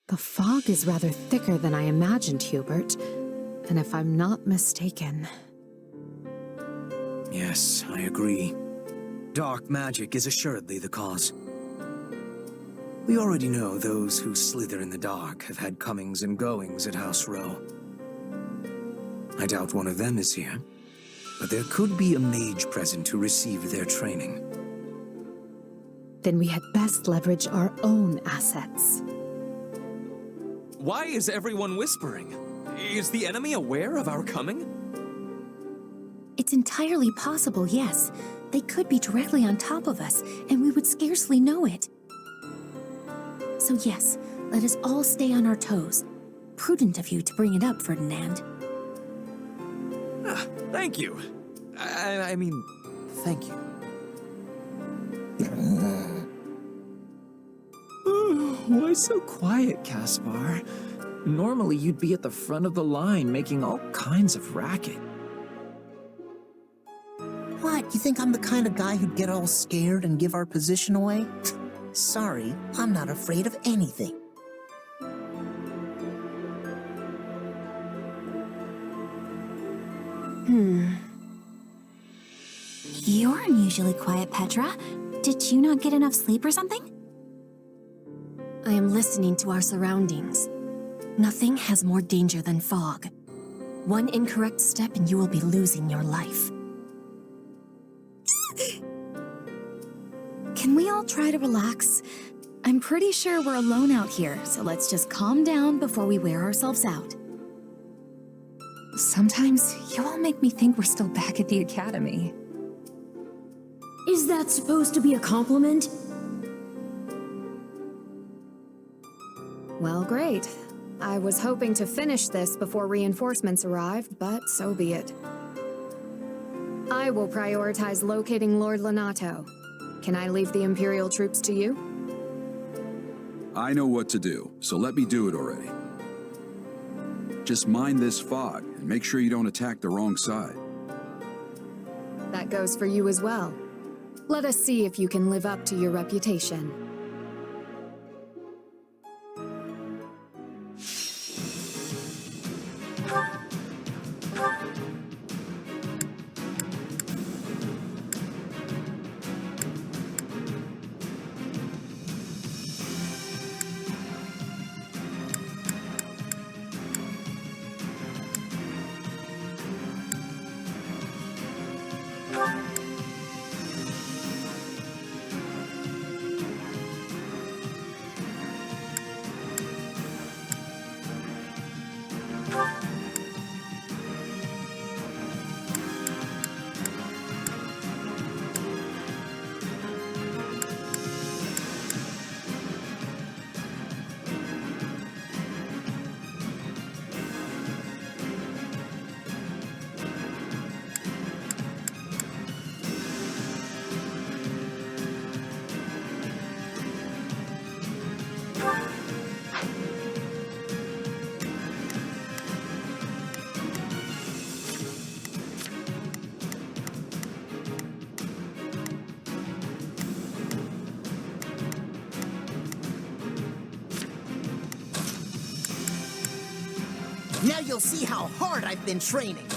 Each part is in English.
The fog is rather thicker than I imagined, Hubert. And if I'm not mistaken... Yes, I agree. Dark magic is assuredly the cause. We already know those who slither in the dark have had comings and goings at House Row. I doubt one of them is here, but there could be a mage present who received their training. Then we had best leverage our own assets. Why is everyone whispering? Is the enemy aware of our coming? It's entirely possible, yes. They could be directly on top of us, and we would scarcely know it. So yes, let us all stay on our toes. Prudent of you to bring it up, Ferdinand. Thank you. I mean, thank you. Why so quiet, Caspar? Normally you'd be at the front of the line making all kinds of racket. What, you think I'm the kind of guy who'd get all scared and give our position away? Sorry, I'm not afraid of anything. You're unusually quiet, Petra. Did you not get enough sleep or something? I am listening to our surroundings. Nothing has more danger than fog. One incorrect step and you will be losing your life. Can we all try to relax? I'm pretty sure we're alone out here, so let's just calm down before we wear ourselves out. Sometimes you all make me think we're still back at the academy. Is that supposed to be a compliment? Well, great. I was hoping to finish this before reinforcements arrived, but so be it. I will prioritize locating Lord Lenato. Can I leave the Imperial troops to you? I know what to do, so let me do it already. Just mind this fog, and make sure you don't attack the wrong side. That goes for you as well. Let us see if you can live up to your reputation. Now you'll see how hard I've been training.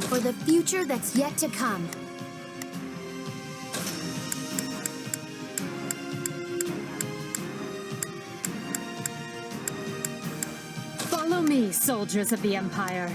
For the future that's yet to come. Follow me, soldiers of the Empire.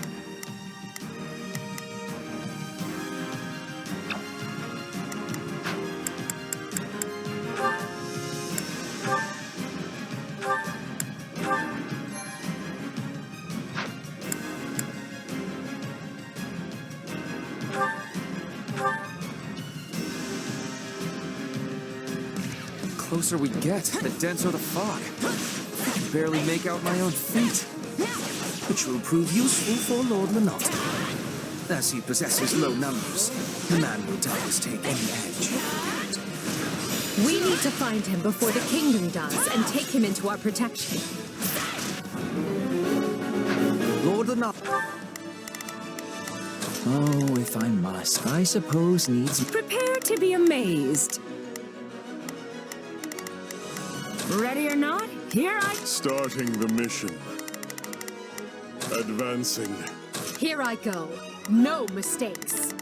The closer we get, the denser the fog. I can barely make out my own feet. Which will prove useful for Lord Lenato. As he possesses low numbers, the man will doubtless take any edge. We need to find him before the kingdom does and take him into our protection. Lord Lenato. Oh, if I must, I suppose needs... Prepare to be amazed. Ready or not, here I... Starting the mission. Advancing. Here I go. No mistakes.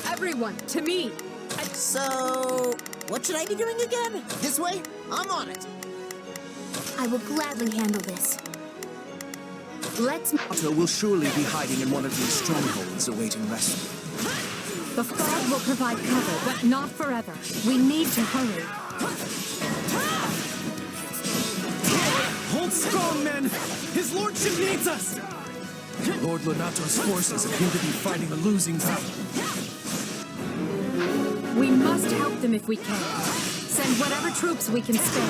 Everyone, to me. So, what should I be doing again? This way? I'm on it. I will gladly handle this. Let's... Otto will surely be hiding in one of these strongholds awaiting rescue. The fog will provide cover, but not forever. We need to hurry. Hold strong, men! His lordship needs us! Lord Lonato's forces appear to be fighting a losing battle. We must help them if we can. Send whatever troops we can spare.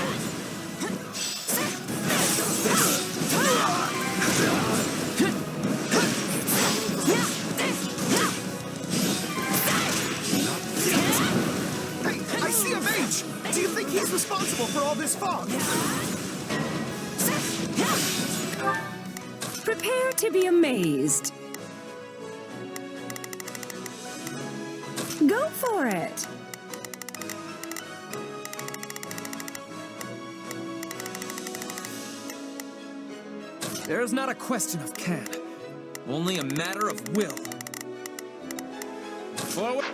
Hey, I see a mage! Do you think he's responsible for all this fog? Prepare to be amazed. Go for it. There's not a question of can, only a matter of will. Forward!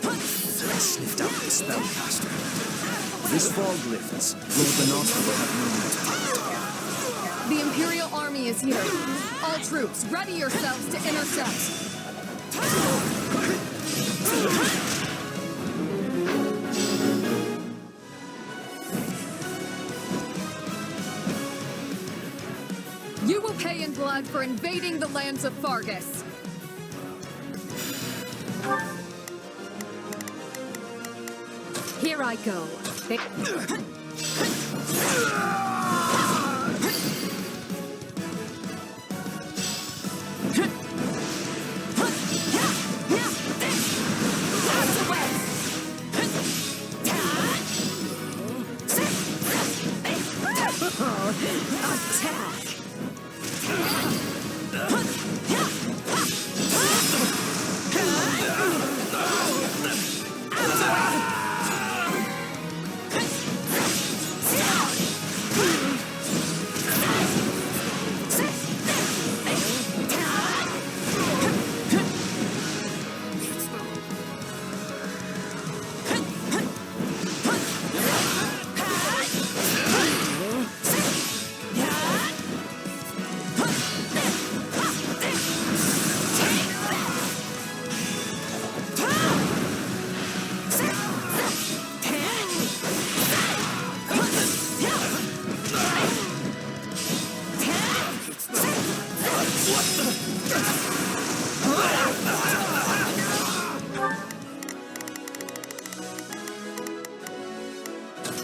I sniffed out this spellcaster. This fog lifts. Lord Lonato will have no more time. The Imperial Army is here. All troops, ready yourselves to intercept. You will pay in blood for invading the lands of Fargus. Here I go. Attack!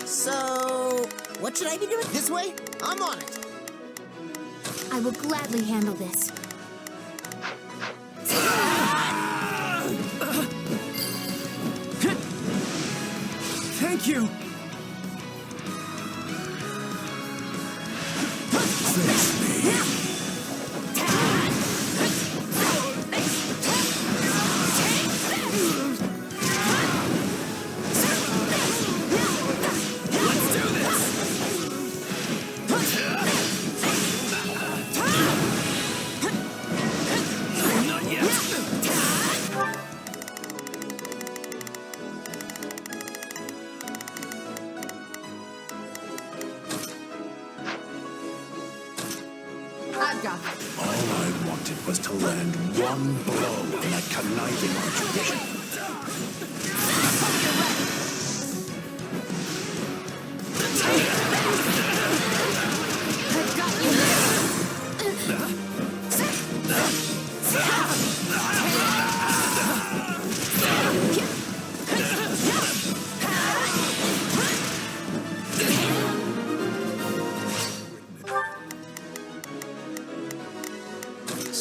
So, what should I be doing? This way? I'm on it. I will gladly handle this. Thank you! I've got it. All I wanted was to land one blow on that conniving archbishop. I've got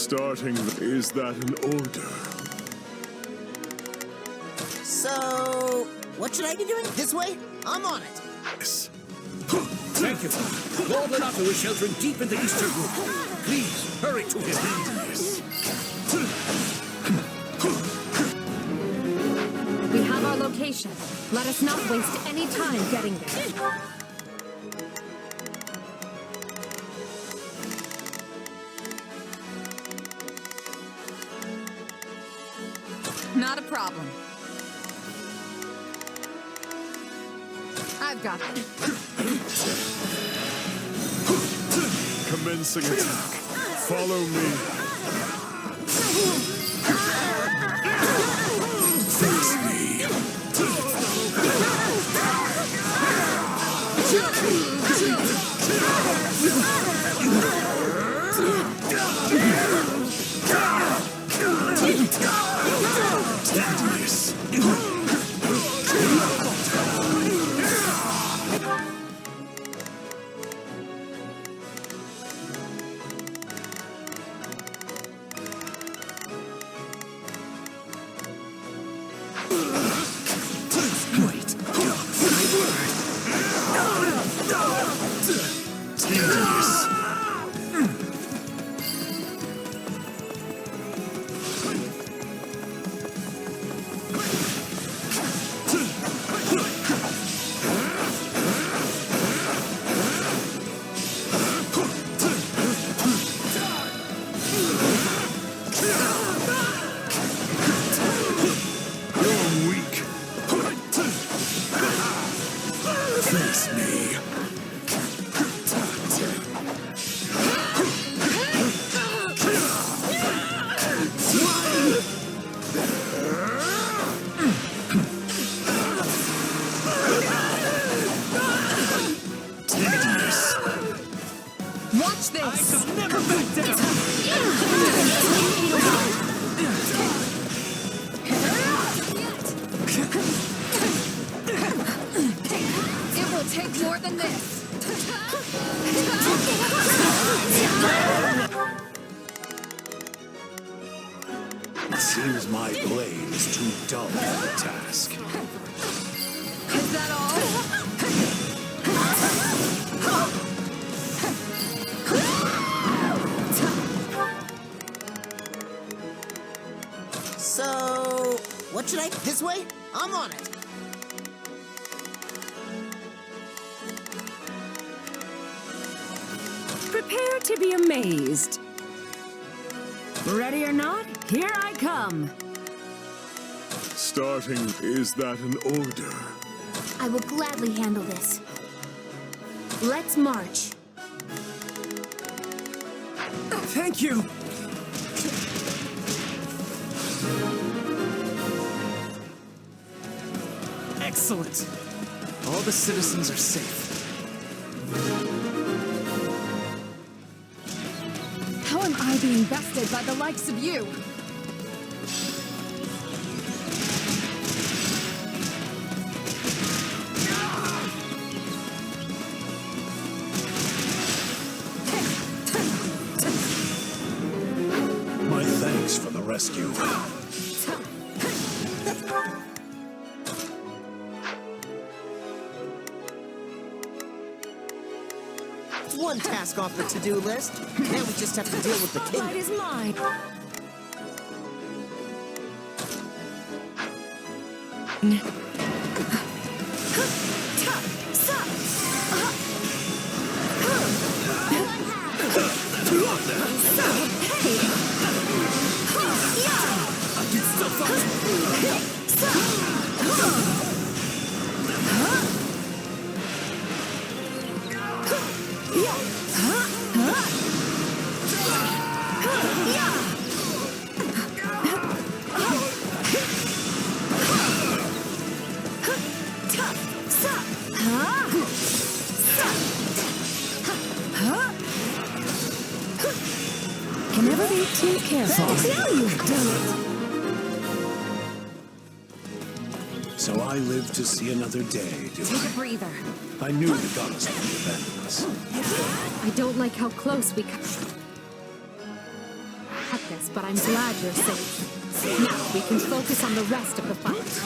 Starting, is that an order? So, what should I be doing? This way? I'm on it. Yes. Thank you, Father. Lord Lonato is sheltering deep in the eastern room. Please, hurry to him. We have location. Let us not waste any time getting there. Not a problem. I've got it. Commencing attack. Follow me. Face me. Tedious. Watch this! I shall never back down! It will take more than this! It seems my blade is too dull for the task. Is that all? So, what should I... This way? I'm on it. Prepare to be amazed. Ready or not, here I come. Starting, is that an order? I will gladly handle this. Let's march. Thank you! Excellent! All the citizens are safe. How am I being bested by the likes of you? My thanks for the rescue. One task off the to-do list. Now we just have to deal with the king. Light is mine. Can never be too careful. Now you've done it. So I live to see another day, do Take I? a breather. I knew the goddess would abandon us. I don't like how close we cut this, but I'm glad you're safe. Now we can focus on the rest of the fight.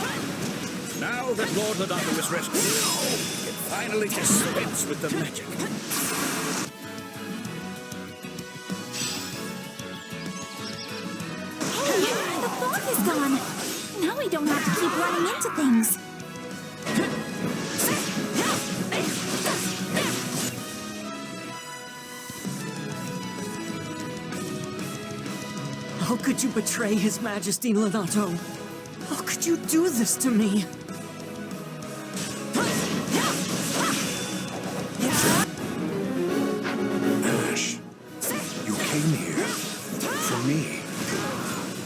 Now that Lord Lodato is rescued, we can finally dispense with the magic. The fog is gone. Now we don't have to keep running into things. How could you betray His Majesty, Lonato? How could you do this to me? Ashe, you came here for me.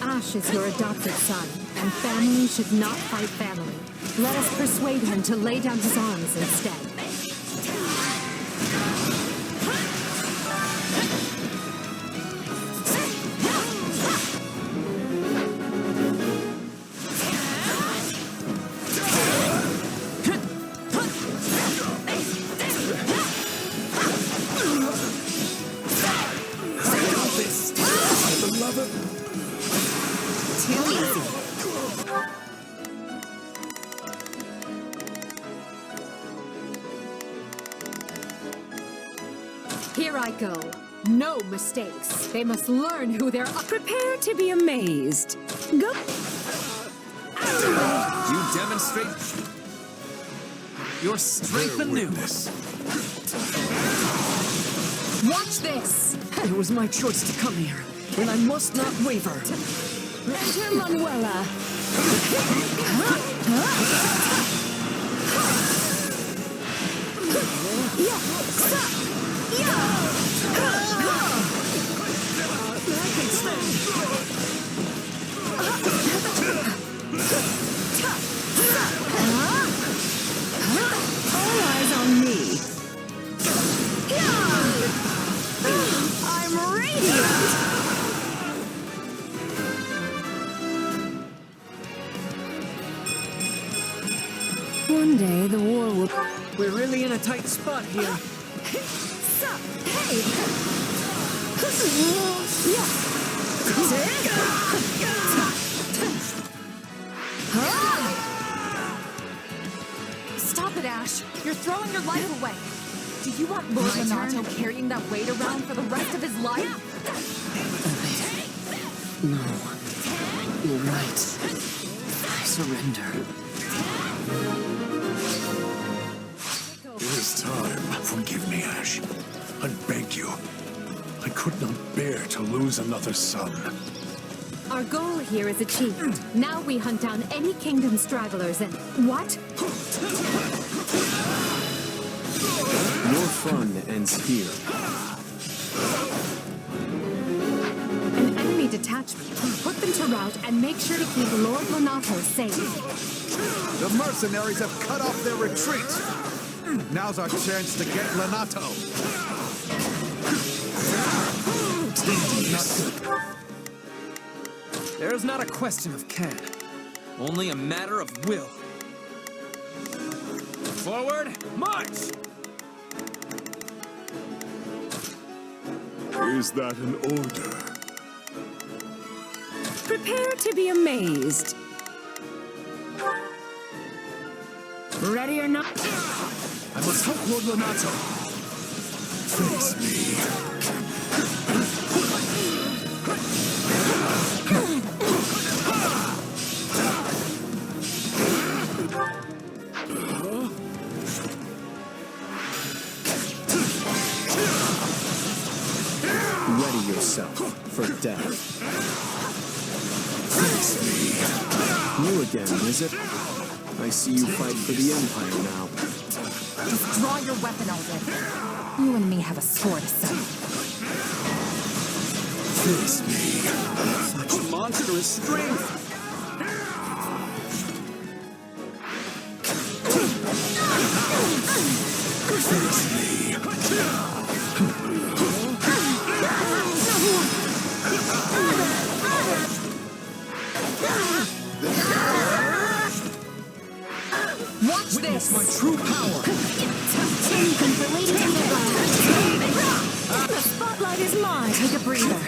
Ashe is your adopted son, and family should not fight family. Let us persuade him to lay down his arms instead. Here I go. No mistakes. They must learn who they're up. Prepare to be amazed. Go. You demonstrate your strength anew. Watch this! It was my choice to come here, and I must not waver. Enter Manuela. All eyes on me. I'm radiant! One day the war will... We're really in a tight spot here. Stop it, Ashe. You're throwing your life away. Do you want Lord Lonato carrying that weight around for the rest of his life? No. You're right. I surrender. It is time. Forgive me, Ashe. I beg you. I could not bear to lose another son. Our goal here is achieved. Now we hunt down any kingdom stragglers and... What? Your fun ends here. An enemy detachment. Put them to rout and make sure to keep Lord Lonato safe. The mercenaries have cut off their retreat. Now's our chance to get Lonato. There is not a question of can, only a matter of will. Forward, march! Is that an order? Prepare to be amazed. Ready or not? I must help Lord Lonato. Face me. Ready yourself for death. Face me. You again, is it? I see you fight for the Empire now. Just draw your weapon already. You and me have a score to settle. Face me. Such monstrous strength! Face me. Watch this! My true power! The spotlight is mine. Take a breather.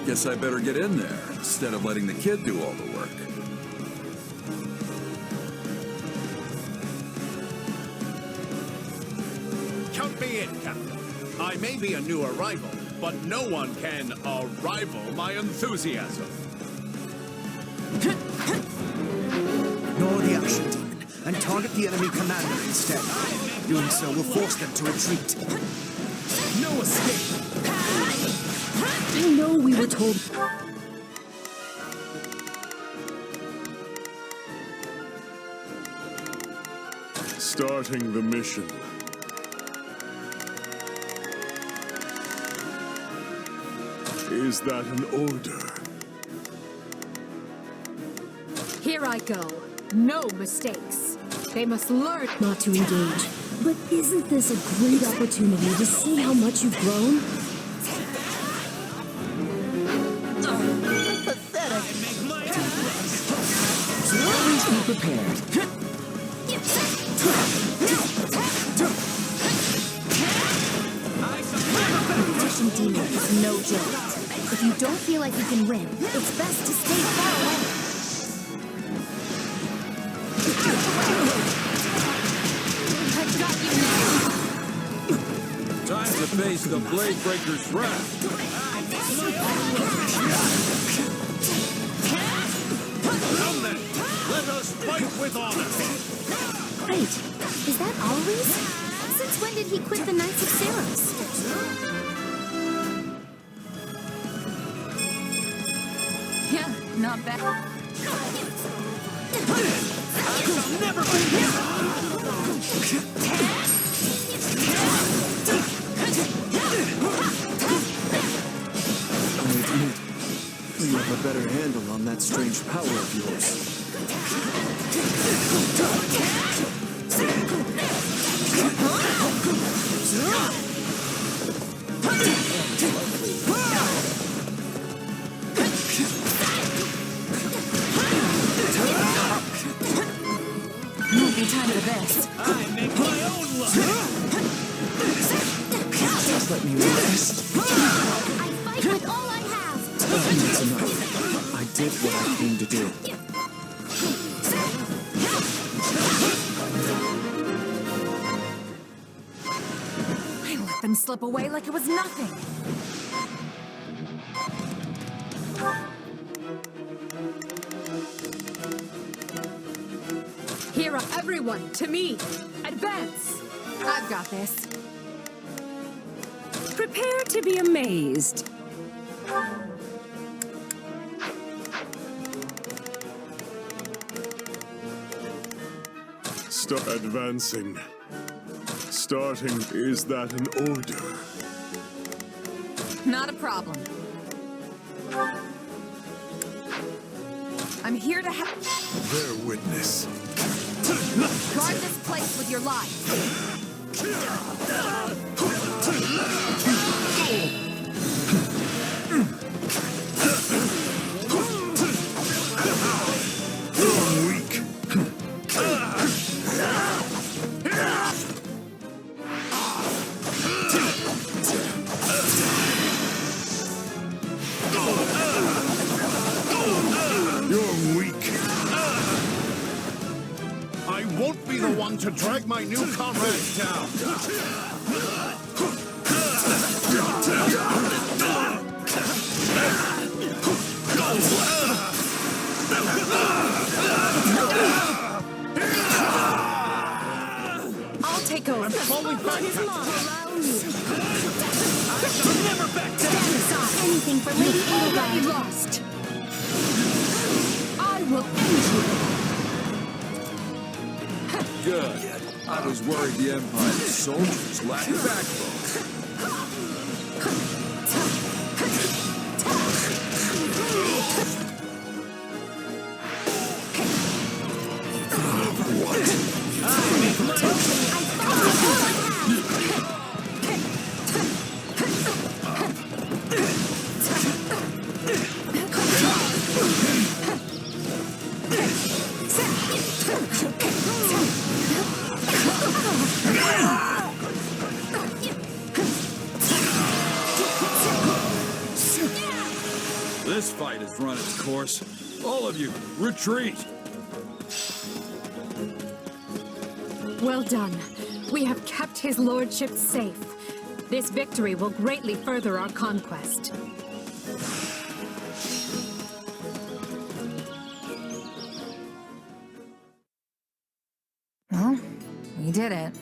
Guess I better get in there, instead of letting the kid do all the work. Count me in, Captain. I may be a new arrival, but no one can rival my enthusiasm. Ignore the action demon and target the enemy commander instead. Doing so will force them to retreat. No escape! I know we were told. Starting the mission. Is that an order? Here I go. No mistakes. They must learn Not to engage. But isn't this a great opportunity to see how much you've grown? Pathetic. So always be prepared. Competition demon is no joke. If you don't feel like you can win, it's best to stay far away. I've got you now. Time to face the Blade Breaker's wrath. Come then, let us fight with honor. Wait, is that always? Since when did he quit the Knights of Saros? Yeah, not bad. Never forget! I admit, you have a better handle on that strange power of yours. Movie time of the best. I make my own luck! Just let me rest. I fight with all I have! That's enough. I did what I came to do. I let them slip away like it was nothing. Here, everyone, to me. Advance. I've got this. Prepare to be amazed. Start advancing. Starting, is that an order? Not a problem. I'm here to help. Bear witness. Guard this place with your life. You're weak. You're weak. I won't be the one to drag my new comrades down. I'll take over. Falling back, Captain. Never back down. Stand aside. Anything for Lady Already Edelgard. lost. I will end you. Good. I was worried the Empire's soldiers lacked backbone. This fight has run its course. All of you, retreat! Well done. We have kept his lordship safe. This victory will greatly further our conquest. Well, we did it.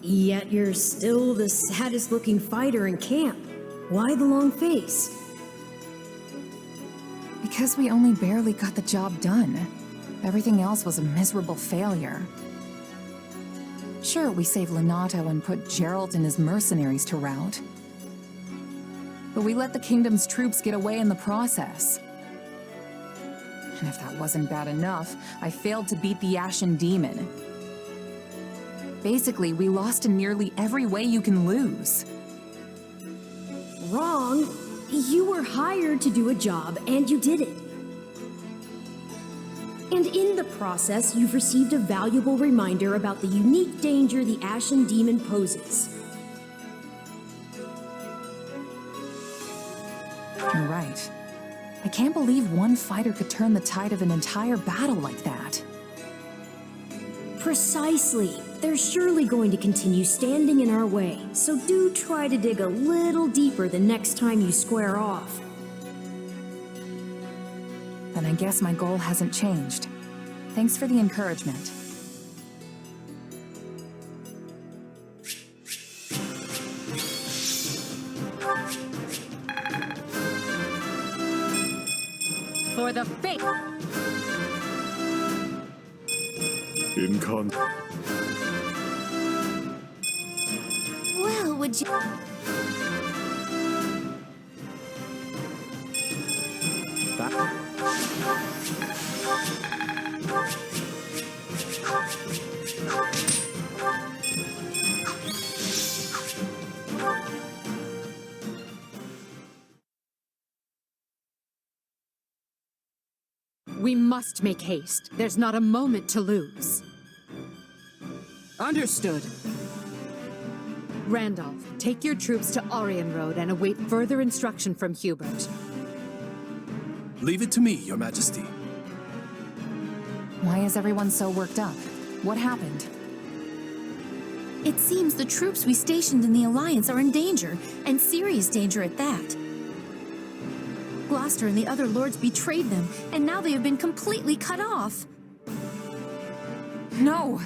Yet you're still the saddest-looking fighter in camp. Why the long face? Because we only barely got the job done. Everything else was a miserable failure. Sure, we saved Lonato and put Geralt and his mercenaries to rout. But we let the kingdom's troops get away in the process. And if that wasn't bad enough, I failed to beat the Ashen demon. Basically, we lost in nearly every way you can lose. Wrong. You were hired to do a job, and you did it. And in the process, you've received a valuable reminder about the unique danger the Ashen demon poses. You're right. I can't believe one fighter could turn the tide of an entire battle like that. Precisely. They're surely going to continue standing in our way, so do try to dig a little deeper the next time you square off. Then I guess my goal hasn't changed. Thanks for the encouragement. For the faith! Well, would you... We must make haste. There's not a moment to lose. Understood. Randolph, take your troops to Arian Road and await further instruction from Hubert. Leave it to me, Your Majesty. Why is everyone so worked up? What happened? It seems the troops we stationed in the Alliance are in danger, and serious danger at that. Gloucester and the other lords betrayed them, and now they have been completely cut off. No!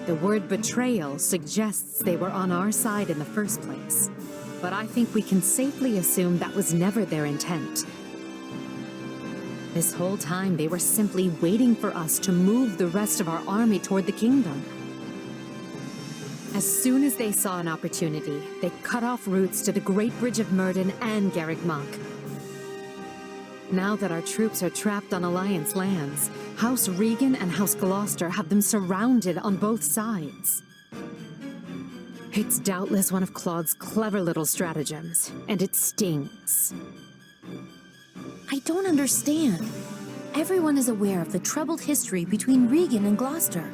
The word betrayal suggests they were on our side in the first place. But I think we can safely assume that was never their intent. This whole time they were simply waiting for us to move the rest of our army toward the kingdom. As soon as they saw an opportunity, they cut off routes to the Great Bridge of Myrddin and Garreg Mach. Now that our troops are trapped on Alliance lands, House Regan and House Gloucester have them surrounded on both sides. It's doubtless one of Claude's clever little stratagems, and it stings. I don't understand. Everyone is aware of the troubled history between Regan and Gloucester.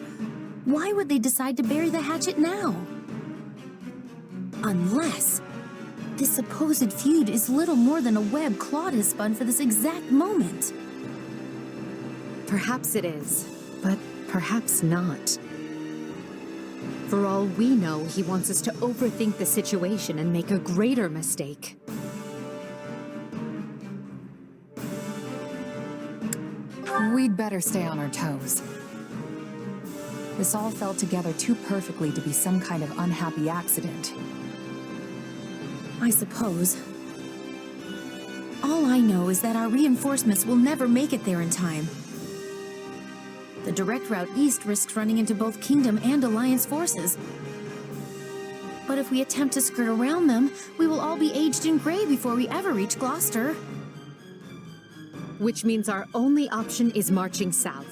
Why would they decide to bury the hatchet now? Unless this supposed feud is little more than a web Claude has spun for this exact moment. Perhaps it is, but perhaps not. For all we know, he wants us to overthink the situation and make a greater mistake. We'd better stay on our toes. This all fell together too perfectly to be some kind of unhappy accident. I suppose. All I know is that our reinforcements will never make it there in time. The direct route east risks running into both Kingdom and Alliance forces. But if we attempt to skirt around them, we will all be aged and gray before we ever reach Gloucester. Which means our only option is marching south.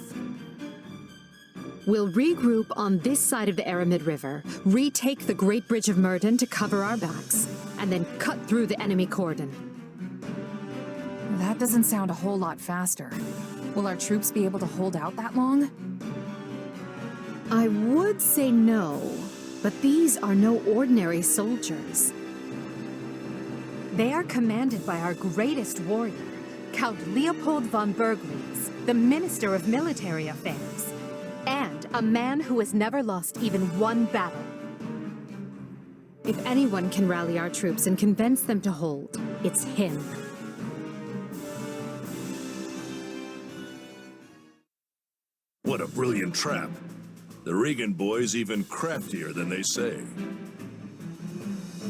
We'll regroup on this side of the Aramid River, retake the Great Bridge of Myrddin to cover our backs, and then cut through the enemy cordon. That doesn't sound a whole lot faster. Will our troops be able to hold out that long? I would say no, but these are no ordinary soldiers. They are commanded by our greatest warrior, Count Leopold von Bergwitz, the Minister of Military Affairs, and A man who has never lost even one battle. If anyone can rally our troops and convince them to hold, it's him. What a brilliant trap. The Regan boy's even craftier than they say.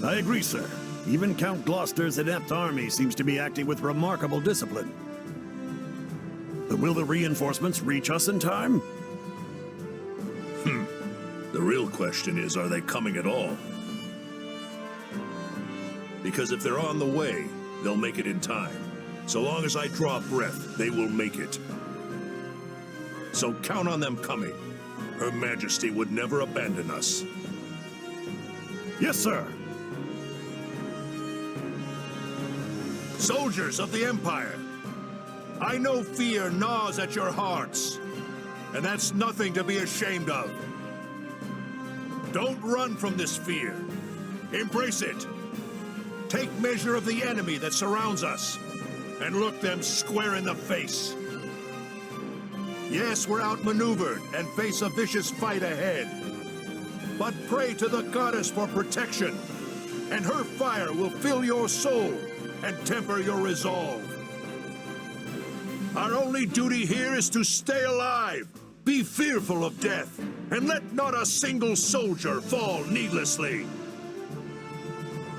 I agree, sir. Even Count Gloucester's inept army seems to be acting with remarkable discipline. But will the reinforcements reach us in time? The real question is, are they coming at all? Because if they're on the way, they'll make it in time. So long as I draw breath, they will make it. So count on them coming. Her Majesty would never abandon us. Yes, sir. Soldiers of the Empire, I know fear gnaws at your hearts, and that's nothing to be ashamed of. Don't run from this fear. Embrace it. Take measure of the enemy that surrounds us, and look them square in the face. Yes, we're outmaneuvered and face a vicious fight ahead. But pray to the goddess for protection, and her fire will fill your soul and temper your resolve. Our only duty here is to stay alive, be fearful of death, and let not a single soldier fall needlessly.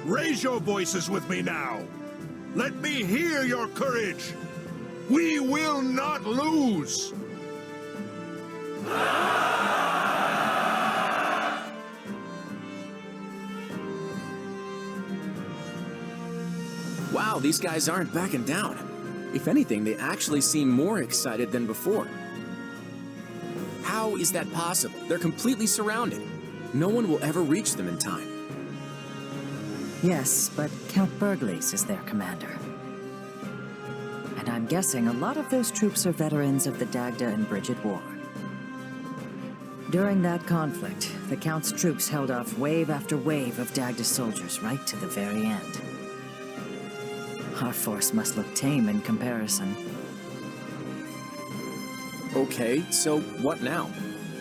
Raise your voices with me now. Let me hear your courage. We will not lose. Wow, these guys aren't backing down. If anything, they actually seem more excited than before. How is that possible? They're completely surrounded. No one will ever reach them in time. Yes, but Count Burgles is their commander. And I'm guessing a lot of those troops are veterans of the Dagda and Bridget War. During that conflict, the Count's troops held off wave after wave of Dagda soldiers right to the very end. Our force must look tame in comparison. Okay, so what now?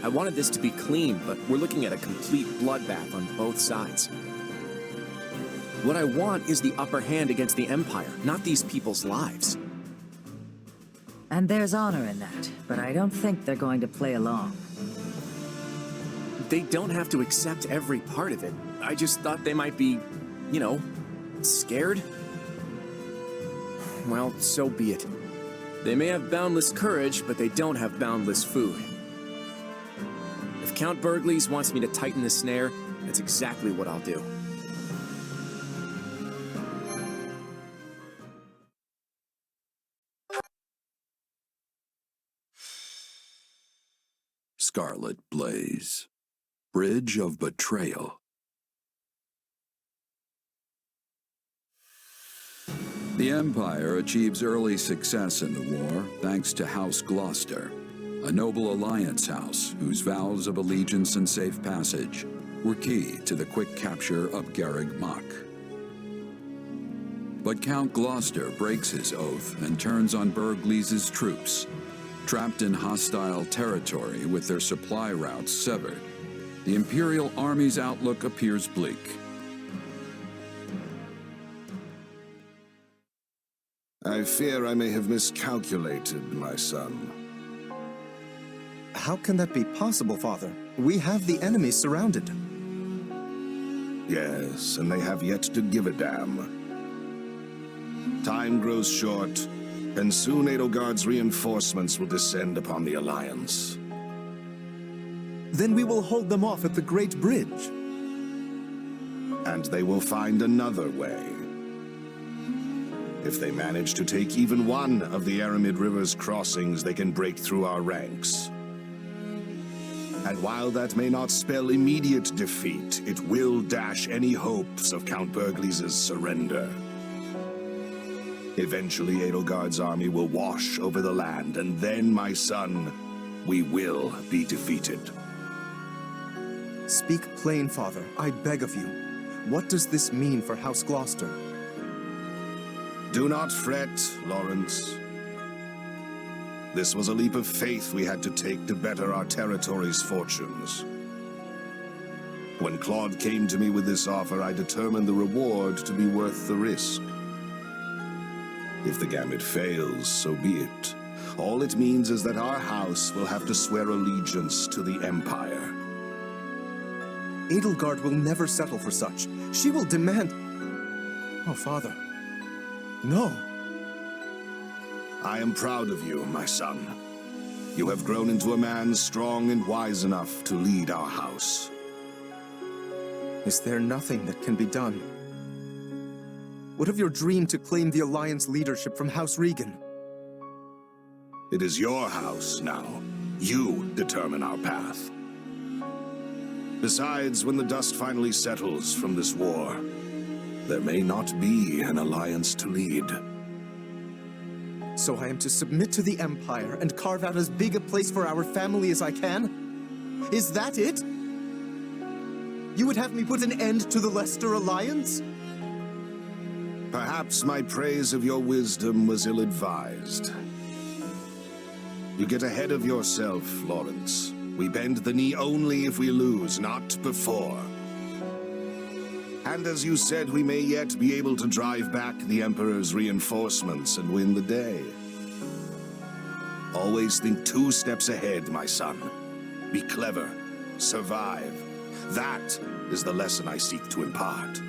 I wanted this to be clean, but we're looking at a complete bloodbath on both sides. What I want is the upper hand against the Empire, not these people's lives. And there's honor in that, but I don't think they're going to play along. They don't have to accept every part of it. I just thought they might be, you know, scared. Well, so be it. They may have boundless courage, but they don't have boundless food. If Count Burgles wants me to tighten the snare, that's exactly what I'll do. Scarlet Blaze. Bridge of Betrayal. The Empire achieves early success in the war thanks to House Gloucester, a noble alliance house whose vows of allegiance and safe passage were key to the quick capture of Garreg Mach. But Count Gloucester breaks his oath and turns on Burgles' troops, trapped in hostile territory with their supply routes severed. The Imperial Army's outlook appears bleak. I fear I may have miscalculated, my son. How can that be possible, Father? We have the enemy surrounded. Yes, and they have yet to give a damn. Time grows short, and soon Edelgard's reinforcements will descend upon the Alliance. Then we will hold them off at the Great Bridge. And they will find another way. If they manage to take even one of the Aramid River's crossings, they can break through our ranks. And while that may not spell immediate defeat, it will dash any hopes of Count Burgles' surrender. Eventually, Edelgard's army will wash over the land, and then, my son, we will be defeated. Speak plain, Father, I beg of you. What does this mean for House Gloucester? Do not fret, Lawrence. This was a leap of faith we had to take to better our territory's fortunes. When Claude came to me with this offer, I determined the reward to be worth the risk. If the gambit fails, so be it. All it means is that our house will have to swear allegiance to the Empire. Edelgard will never settle for such. She will demand... Oh, Father. No. I am proud of you, my son. You have grown into a man strong and wise enough to lead our house. Is there nothing that can be done? What of your dream to claim the Alliance leadership from House Regan? It is your house now. You determine our path. Besides, when the dust finally settles from this war, there may not be an Alliance to lead. So I am to submit to the Empire and carve out as big a place for our family as I can? Is that it? You would have me put an end to the Leicester Alliance? Perhaps my praise of your wisdom was ill-advised. You get ahead of yourself, Lawrence. We bend the knee only if we lose, not before. And as you said, we may yet be able to drive back the Emperor's reinforcements and win the day. Always think 2 steps ahead, my son. Be clever. Survive. That is the lesson I seek to impart.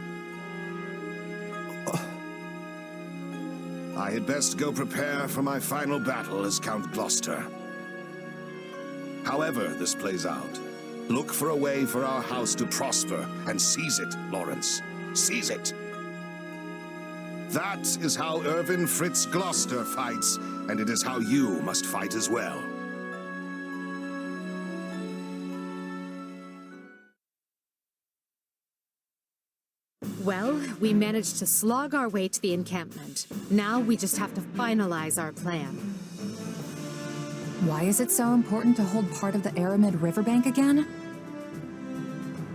I had best go prepare for my final battle as Count Gloucester. However this plays out, look for a way for our house to prosper and seize it, Lawrence. Seize it! That is how Erwin Fritz Gloucester fights, and it is how you must fight as well. Well, we managed to slog our way to the encampment. Now we just have to finalize our plan. Why is it so important to hold part of the Aramid riverbank again?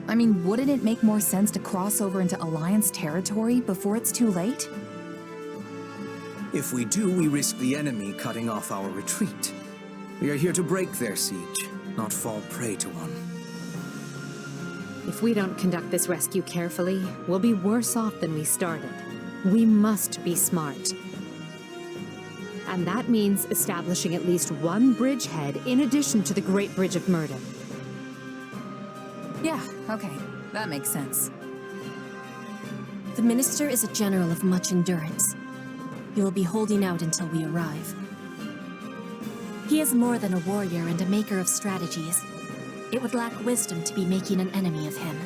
I mean, wouldn't it make more sense to cross over into Alliance territory before it's too late? If we do, we risk the enemy cutting off our retreat. We are here to break their siege, not fall prey to one. If we don't conduct this rescue carefully, we'll be worse off than we started. We must be smart. And that means establishing at least one bridgehead in addition to the Great Bridge of Murden. Yeah, okay. That makes sense. The Minister is a general of much endurance. He will be holding out until we arrive. He is more than a warrior and a maker of strategies. It would lack wisdom to be making an enemy of him.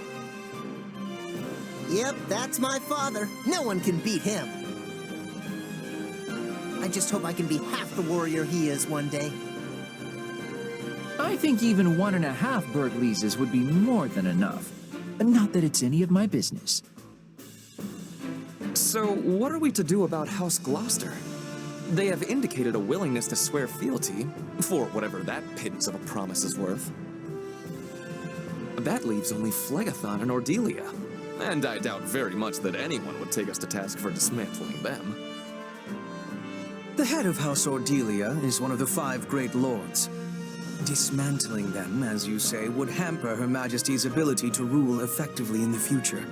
Yep, that's my father. No one can beat him. I just hope I can be half the warrior he is one day. I think even 1.5 Burgleases would be more than enough. Not that it's any of my business. So, what are we to do about House Gloucester? They have indicated a willingness to swear fealty, for whatever that pittance of a promise is worth. That leaves only Phlegathon and Ordelia, and I doubt very much that anyone would take us to task for dismantling them. The head of House Ordelia is one of the 5 great lords. Dismantling them, as you say, would hamper Her Majesty's ability to rule effectively in the future.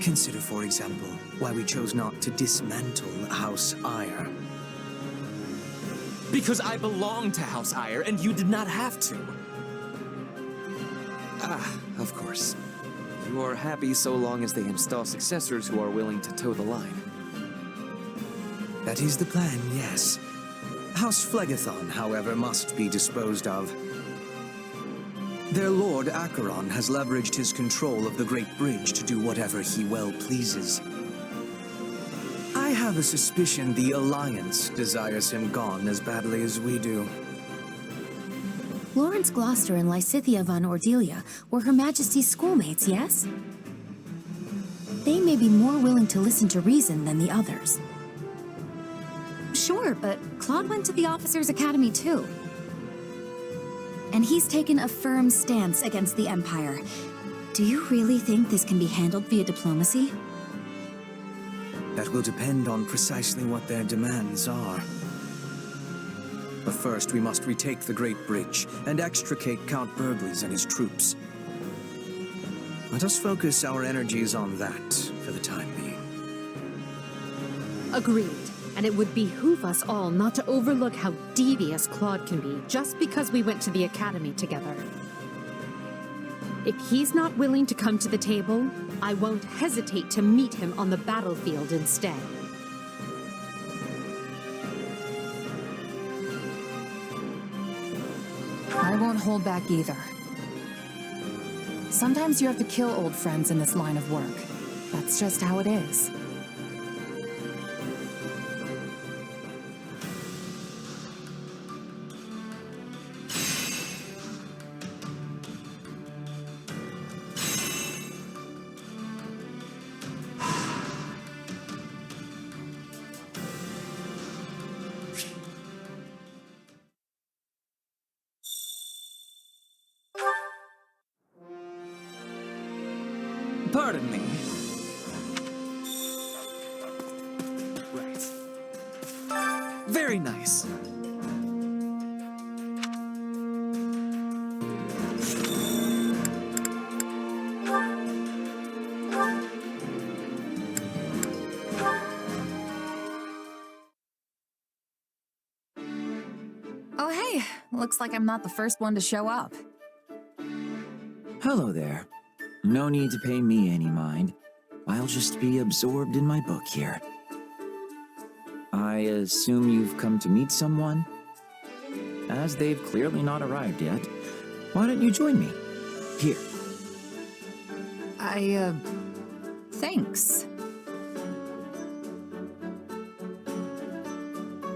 Consider, for example, why we chose not to dismantle House Eyre. Because I belong to House Eyre, and you did not have to. Ah, of course. You are happy so long as they install successors who are willing to toe the line. That is the plan, yes. House Phlegathon, however, must be disposed of. Their lord, Acheron, has leveraged his control of the Great Bridge to do whatever he well pleases. I have a suspicion the Alliance desires him gone as badly as we do. Lawrence Gloucester and Lysithea von Ordelia were Her Majesty's schoolmates, yes? They may be more willing to listen to reason than the others. Sure, but Claude went to the Officers' Academy too. And he's taken a firm stance against the Empire. Do you really think this can be handled via diplomacy? That will depend on precisely what their demands are. But first, we must retake the Great Bridge and extricate Count Burgles and his troops. Let us focus our energies on that for the time being. Agreed. And it would behoove us all not to overlook how devious Claude can be just because we went to the academy together. If he's not willing to come to the table, I won't hesitate to meet him on the battlefield instead. I won't hold back either. Sometimes you have to kill old friends in this line of work. That's just how it is. Pardon me. Very nice. Oh hey, looks like I'm not the first one to show up. Hello there. No need to pay me any mind. I'll just be absorbed in my book here. I assume you've come to meet someone? As they've clearly not arrived yet, why don't you join me? Here. Thanks.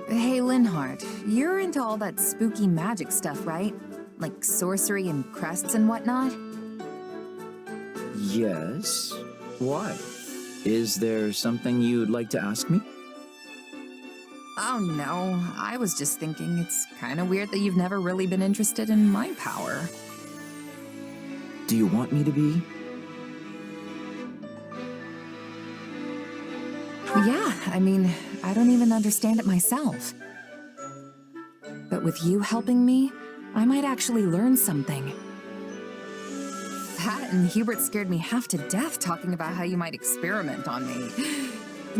Hey, Linhardt, you're into all that spooky magic stuff, right? Like sorcery and crests and whatnot? Yes. Why? Is there something you'd like to ask me? Oh no, I was just thinking it's kind of weird that you've never really been interested in my power. Do you want me to be? Yeah, I mean, I don't even understand it myself. But with you helping me, I might actually learn something. That and Hubert scared me half to death talking about how you might experiment on me.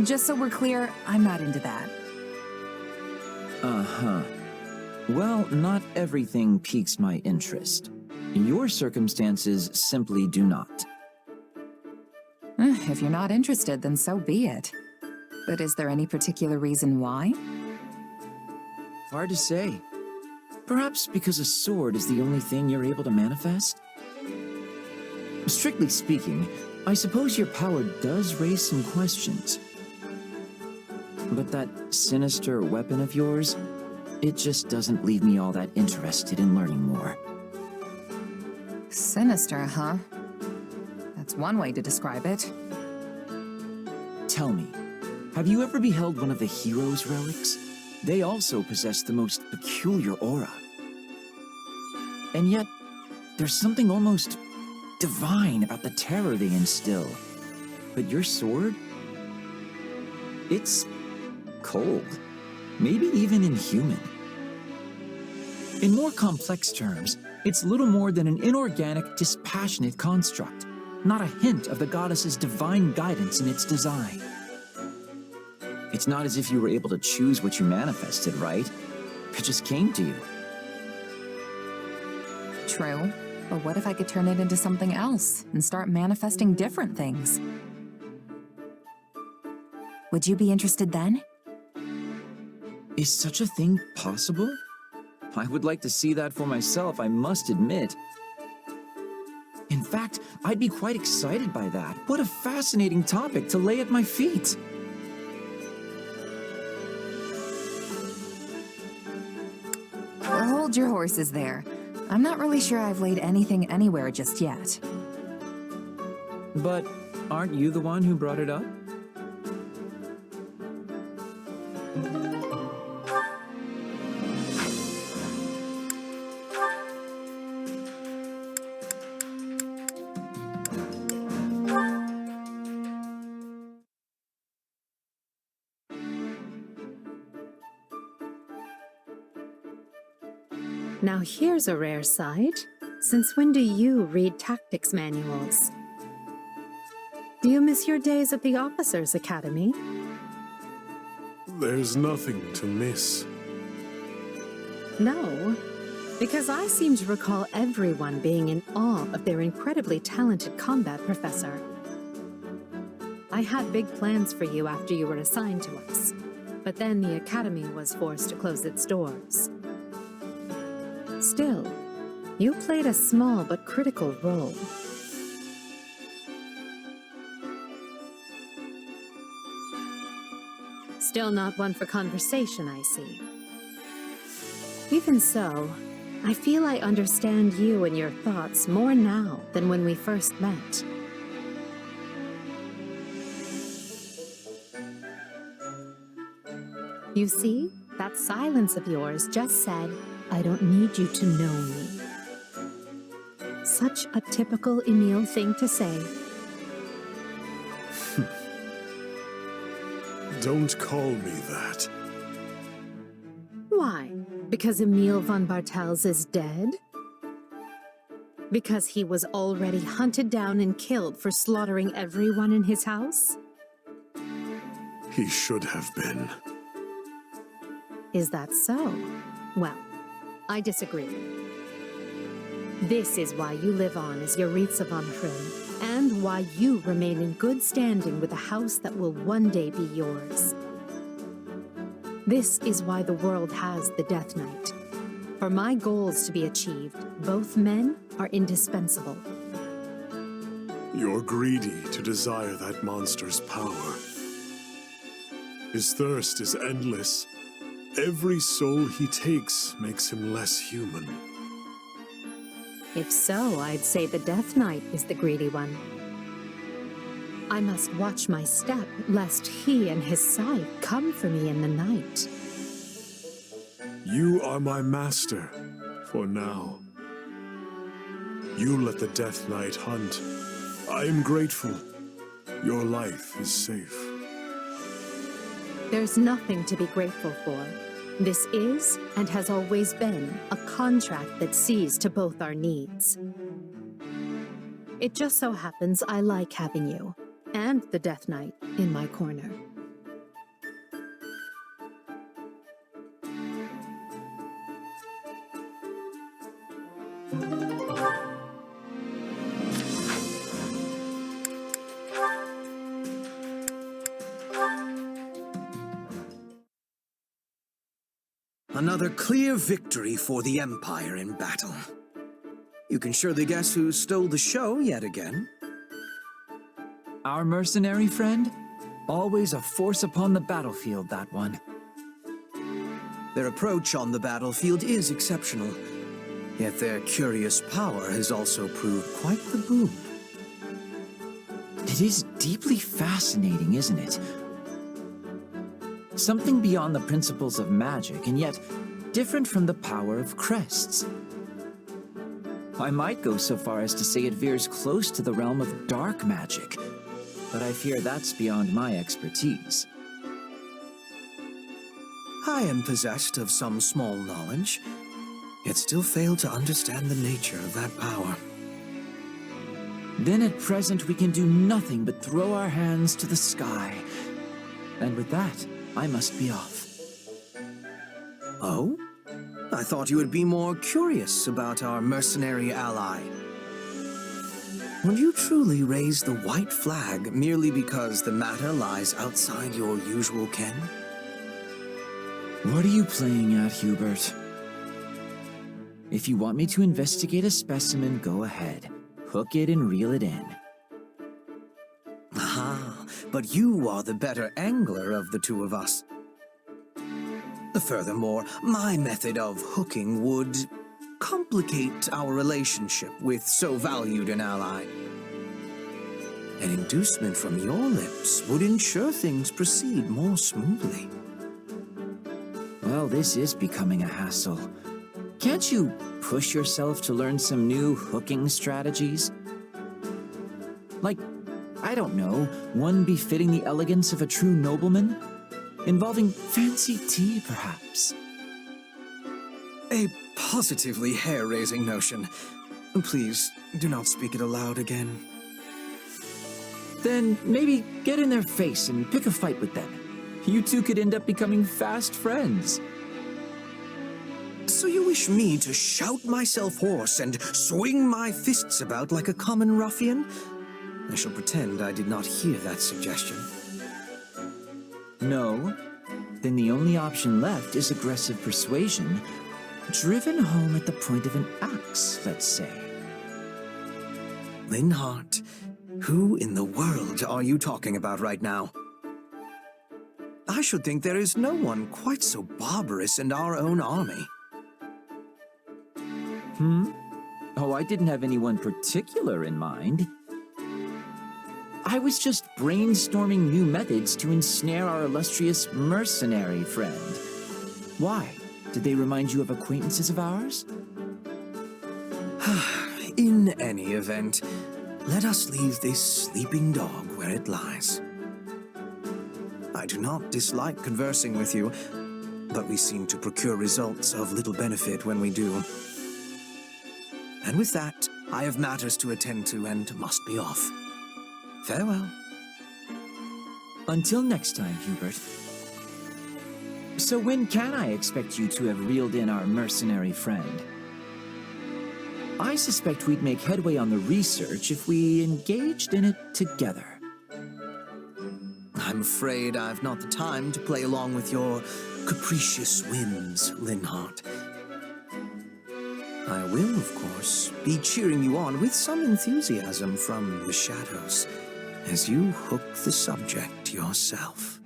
Just so we're clear, I'm not into that. Uh-huh. Well, not everything piques my interest. Your circumstances simply do not. If you're not interested, then so be it. But is there any particular reason why? Hard to say. Perhaps because a sword is the only thing you're able to manifest? Strictly speaking, I suppose your power does raise some questions. But that sinister weapon of yours, it just doesn't leave me all that interested in learning more. Sinister, huh? That's one way to describe it. Tell me, have you ever beheld one of the hero's relics? They also possess the most peculiar aura. And yet, there's something almost divine about the terror they instill. But your sword? It's cold. Maybe even inhuman. In more complex terms, it's little more than an inorganic, dispassionate construct, not a hint of the goddess's divine guidance in its design. It's not as if you were able to choose what you manifested, right? It just came to you. True. But what if I could turn it into something else and start manifesting different things? Would you be interested then? Is such a thing possible? I would like to see that for myself, I must admit. In fact, I'd be quite excited by that. What a fascinating topic to lay at my feet. Hold your horses there. I'm not really sure I've laid anything anywhere just yet. But aren't you the one who brought it up? Now here's a rare sight. Since when do you read tactics manuals? Do you miss your days at the Officers' Academy? There's nothing to miss. No, because I seem to recall everyone being in awe of their incredibly talented combat professor. I had big plans for you after you were assigned to us, but then the Academy was forced to close its doors. Still, you played a small but critical role. Still not one for conversation, I see. Even so, I feel I understand you and your thoughts more now than when we first met. You see, that silence of yours just said, I don't need you to know me. Such a typical Emile thing to say. Don't call me that. Why? Because Emile von Bartels is dead? Because he was already hunted down and killed for slaughtering everyone in his house? He should have been. Is that so? Well, I disagree. This is why you live on as Yaritza von Hrim, and why you remain in good standing with a house that will one day be yours. This is why the world has the Death Knight. For my goals to be achieved, both men are indispensable. You're greedy to desire that monster's power. His thirst is endless. Every soul he takes makes him less human. If so, I'd say the Death Knight is the greedy one. I must watch my step, lest he and his scythe come for me in the night. You are my master, for now. You let the Death Knight hunt. I am grateful. Your life is safe. There's nothing to be grateful for. This is, and has always been, a contract that sees to both our needs. It just so happens I like having you, and the Death Knight, in my corner. Another clear victory for the Empire in battle. You can surely guess who stole the show yet again. Our mercenary friend? Always a force upon the battlefield, that one. Their approach on the battlefield is exceptional, yet their curious power has also proved quite the boon. It is deeply fascinating, isn't it? Something beyond the principles of magic, and yet different from the power of crests. I might go so far as to say it veers close to the realm of dark magic, but I fear that's beyond my expertise. I am possessed of some small knowledge, yet still fail to understand the nature of that power. Then at present we can do nothing but throw our hands to the sky. And with that, I must be off. Oh? I thought you would be more curious about our mercenary ally. Would you truly raise the white flag merely because the matter lies outside your usual ken? What are you playing at, Hubert? If you want me to investigate a specimen, go ahead. Hook it and reel it in. Aha, but you are the better angler of the two of us. Furthermore, my method of hooking would complicate our relationship with so valued an ally. An inducement from your lips would ensure things proceed more smoothly. Well, this is becoming a hassle. Can't you push yourself to learn some new hooking strategies? Like, I don't know, one befitting the elegance of a true nobleman? Involving fancy tea, perhaps? A positively hair-raising notion. Please, do not speak it aloud again. Then maybe get in their face and pick a fight with them. You two could end up becoming fast friends. So you wish me to shout myself hoarse and swing my fists about like a common ruffian? I shall pretend I did not hear that suggestion. No. Then the only option left is aggressive persuasion, driven home at the point of an axe, let's say. Linhardt, who in the world are you talking about right now? I should think there is no one quite so barbarous in our own army. Oh, I didn't have anyone particular in mind. I was just brainstorming new methods to ensnare our illustrious mercenary friend. Why? Did they remind you of acquaintances of ours? In any event, let us leave this sleeping dog where it lies. I do not dislike conversing with you, but we seem to procure results of little benefit when we do. And with that, I have matters to attend to and must be off. Farewell. Until next time, Hubert. So when can I expect you to have reeled in our mercenary friend? I suspect we'd make headway on the research if we engaged in it together. I'm afraid I've not the time to play along with your capricious whims, Linhardt. I will, of course, be cheering you on with some enthusiasm from the shadows as you hook the subject yourself.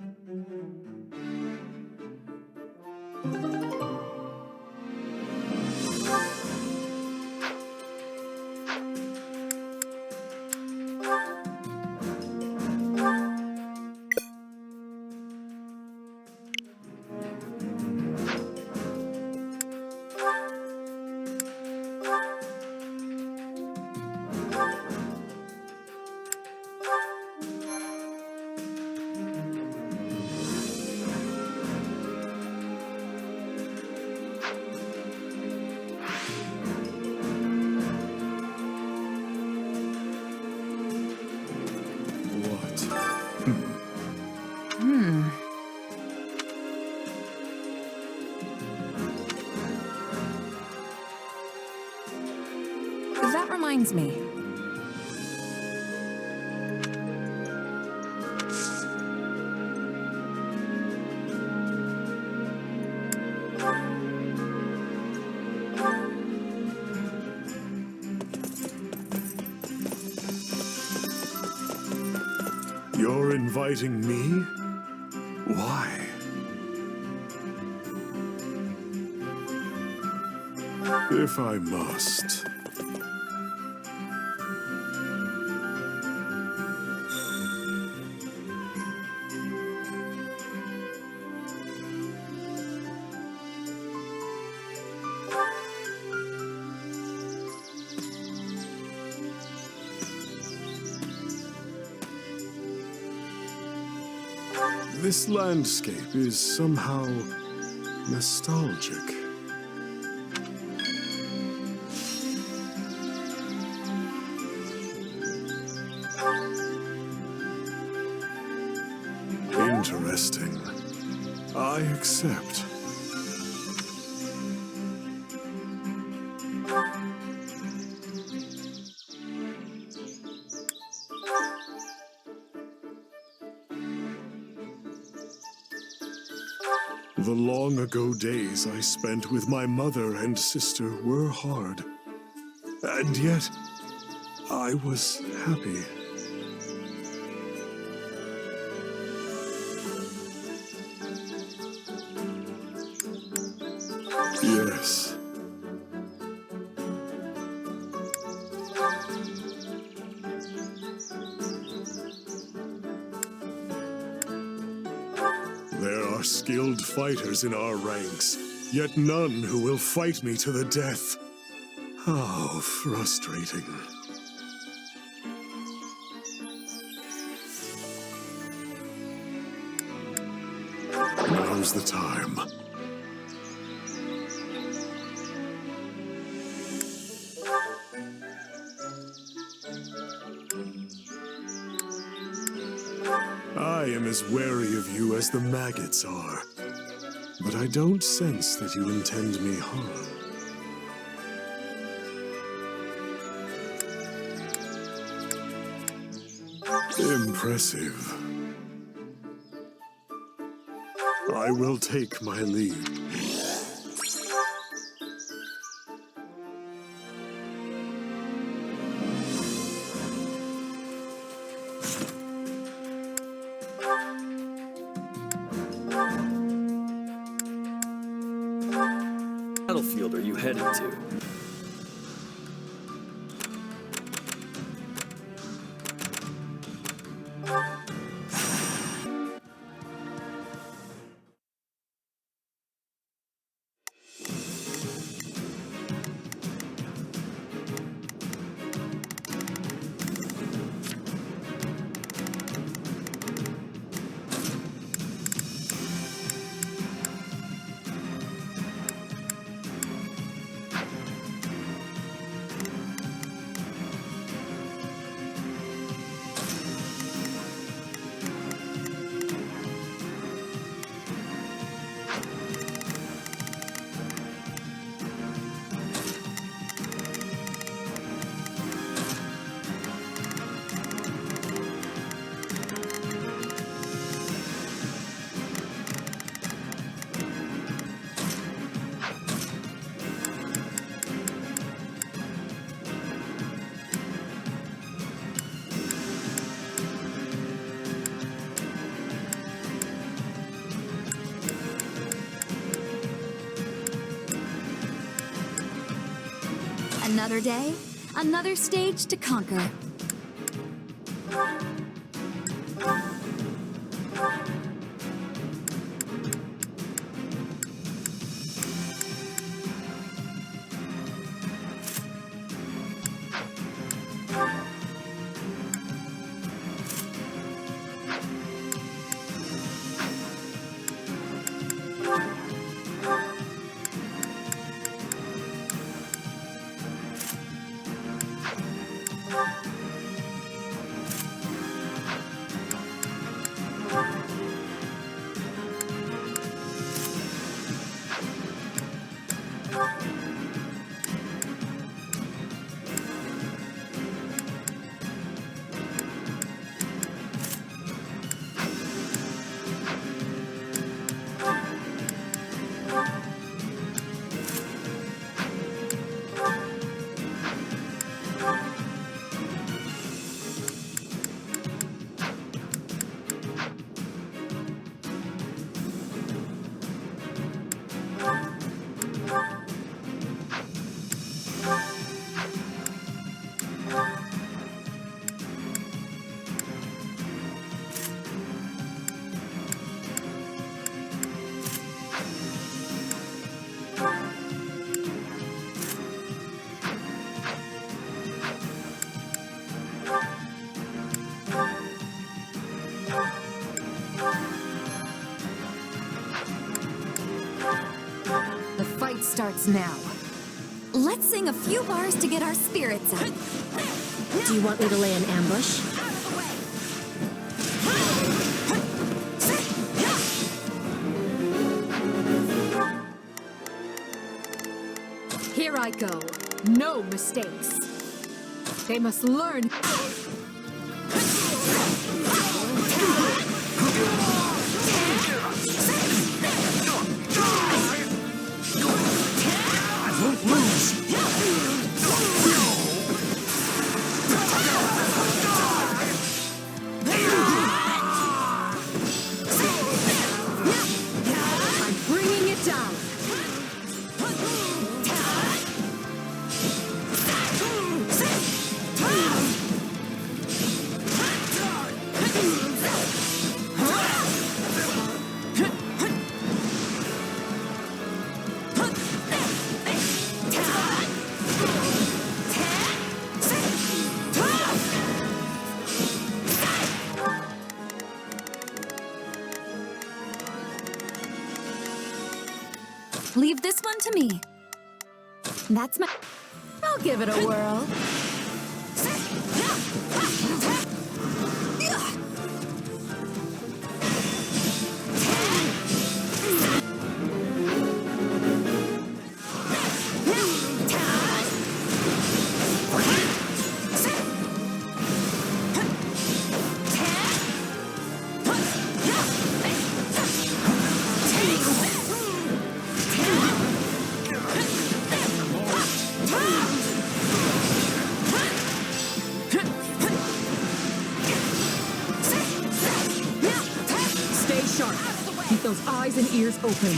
That reminds me. You're inviting me? Why? If I must. This landscape is somehow nostalgic. Interesting. I accept. The long-ago days I spent with my mother and sister were hard. And yet, I was happy. Yes. There are skilled fighters in our ranks, yet none who will fight me to the death. How frustrating. Now's the time. I am as wary of you as the maggots are, but I don't sense that you intend me harm. Impressive. I will take my leave. Battlefield are you headed to? Another day, another stage to conquer. The fight starts now. Let's sing a few bars to get our spirits up. Do you want me to lay an ambush? Here I go. No mistakes. They must learn. I'm bringing it down. Leave this one to me. That's my... I'll give it a whirl. those eyes and ears open.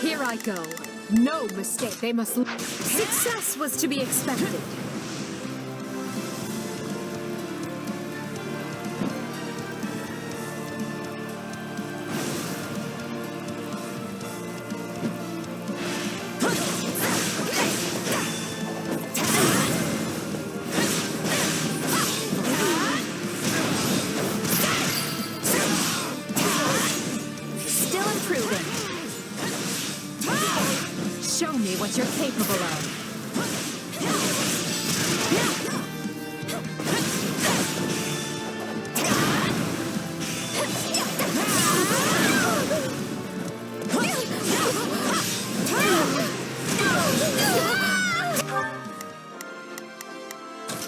Here I go. No mistake. They must... Success was to be expected. Still improving. Show me what you're capable of.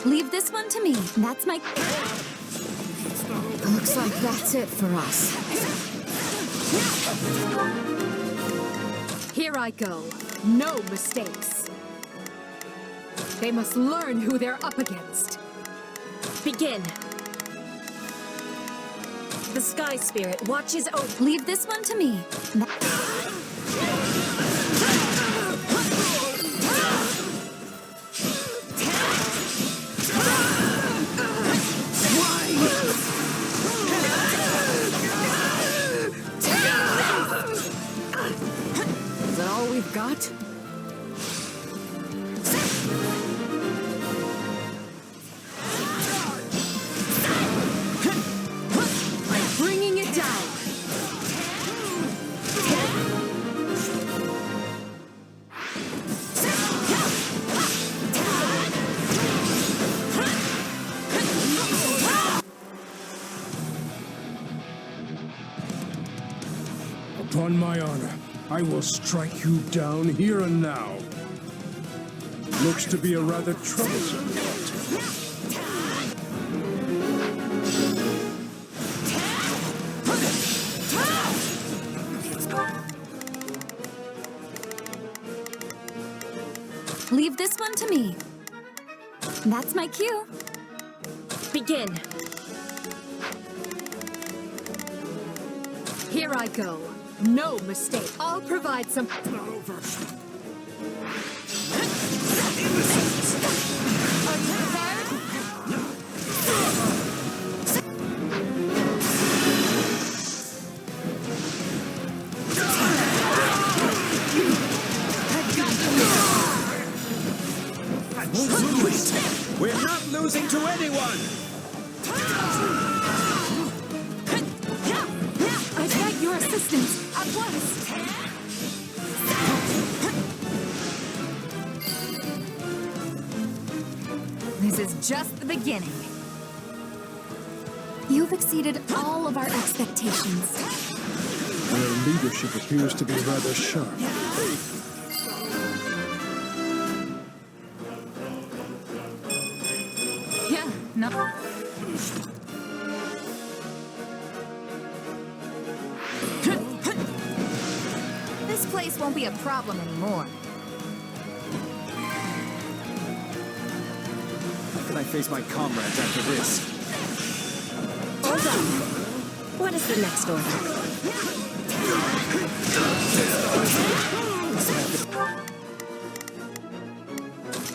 Leave this one to me. That's my... Looks like that's it for us. Here I go. No mistakes. They must learn who they're up against. Begin. The Sky Spirit watches over. Leave this one to me. Is that all we've got? I'm bringing it down. Upon my honor, I will strike you down here and now. Looks to be a rather troublesome lot. Leave this one to me. That's my cue. Begin. Here I go. No mistake. I'll provide some... We're not losing to anyone! I beg your assistance at once. This is just the beginning. You've exceeded all of our expectations. Their leadership appears to be rather sharp. Yeah, no. This place won't be a problem anymore. How can I face my comrades after this? Hold on. What is the next order?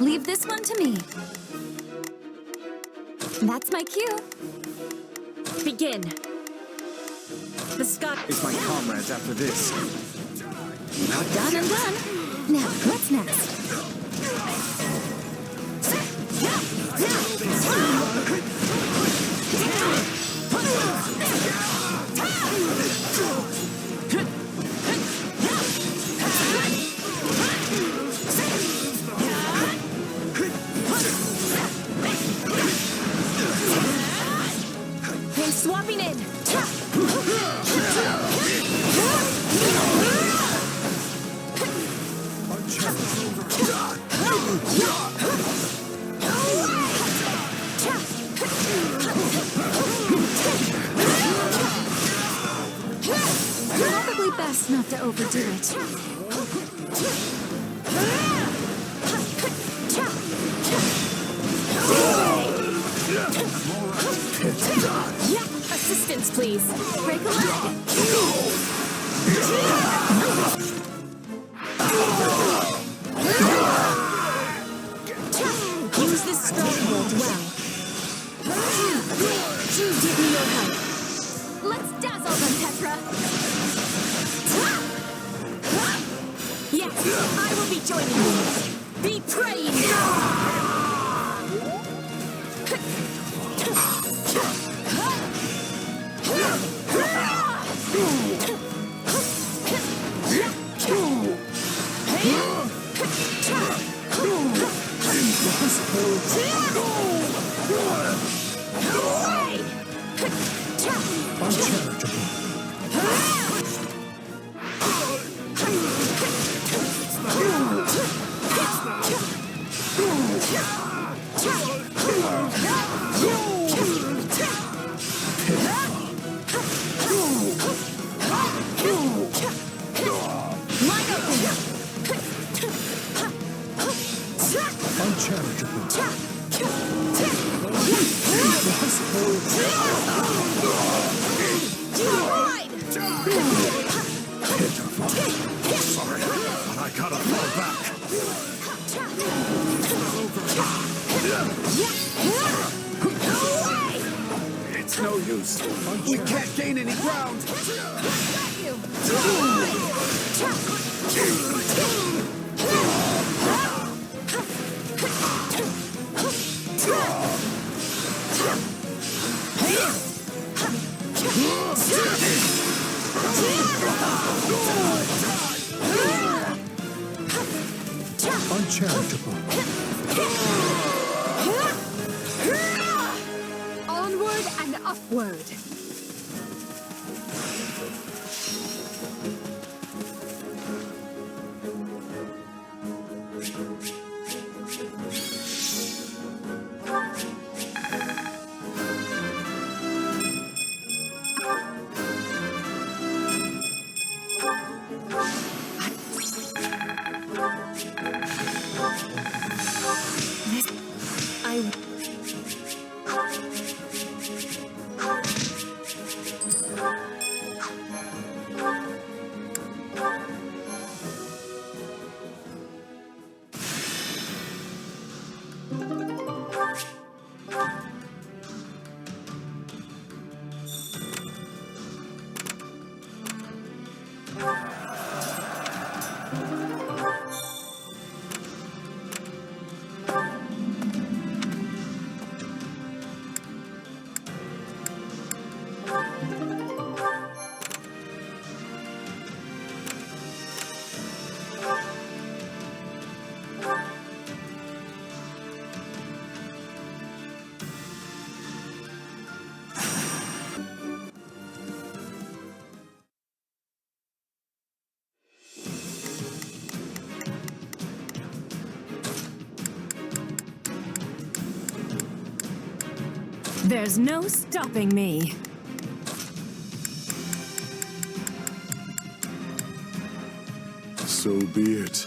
Leave this one to me. That's my cue. Begin. The Sky... Face my comrades after this. Done and done. Now, what's next? I'm swapping in. Best not to overdo it. Assistance, please. Break a leg. Use this stronghold well. Give me your help. Let's dazzle them, Petra. Yes, I will be joining you. Be praying. Sorry, but I gotta fall back. It's no use. We can't gain any ground. Uncharitable. Onward and upward. There's no stopping me. So be it.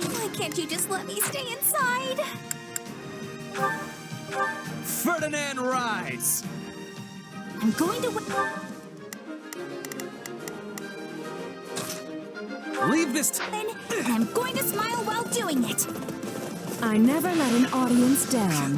Why can't you just let me stay inside? Ferdinand rides! I'm going to... Leave this and I'm going to smile while doing it. I never let an audience down.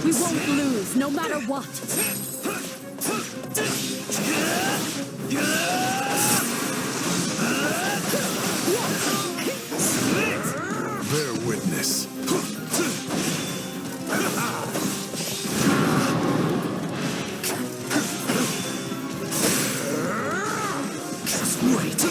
We won't lose, no matter what. Bear witness. Just wait.